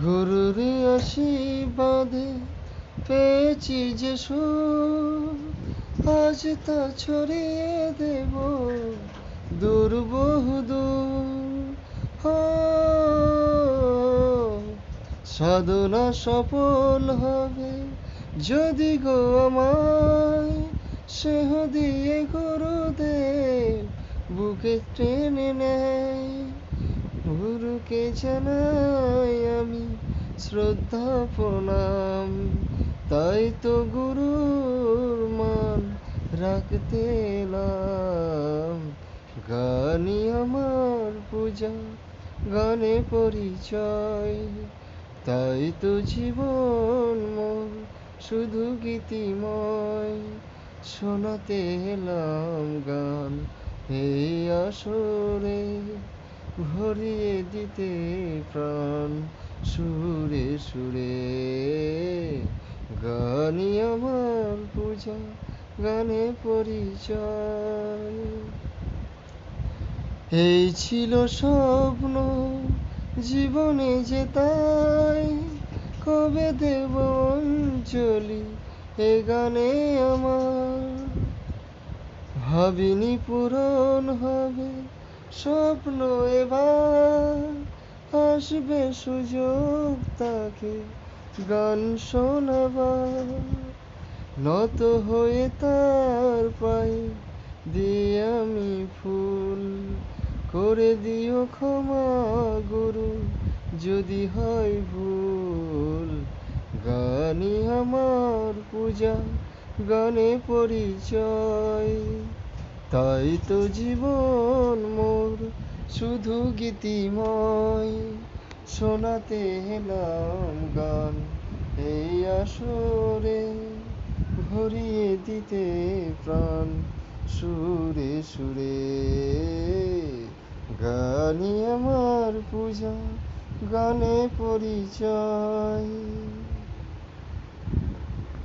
গুরুর আশীর্বাদে পেয়েছি যে সুর, আজ তা ছড়িয়ে দেব দূর বহুদূর। ও সাধনা সফল হবে যদি গো আমায় স্নেহ দিয়ে গুরুদেব বুকে টেনে নেয়। গুরুকে জানাই আমি শ্রদ্ধা প্রণাম, তাই তো গুরুর মান রাখতে এলাম। গানই আমার পূজা, গানে পরিচয়, তাই তো জীবন মোর শুধু গীতিময়। শোনাতে এলাম গান এই আসরে, ভরিয়ে দিতে প্রাণ সুরে সুরে। গানই আমার পূজা, গানে পরিচয়। এই ছিল স্বপ্ন জীবনে যে তাই কবে দেব অঞ্জলি এ গানে আমার। ভাবিনি পূরণ হবে স্বপ্ন এবার, আসবে সুযোগ তাকে গান শোনাবার। নত হয়ে তার পায়ে দিয়ে আমি ফুল, করে দিও ক্ষমা গুরু যদি হয় ভুল। গানই আমার পূজা, গানে পরিচয়, তাই তো জীবন মোর শুধু গীতিময়। শোনাতে এলাম গান এই আসরে, ভরিয়ে দিতে প্রাণ সুরে সুরে। গানই আমার পূজা, গানে পরিচয়।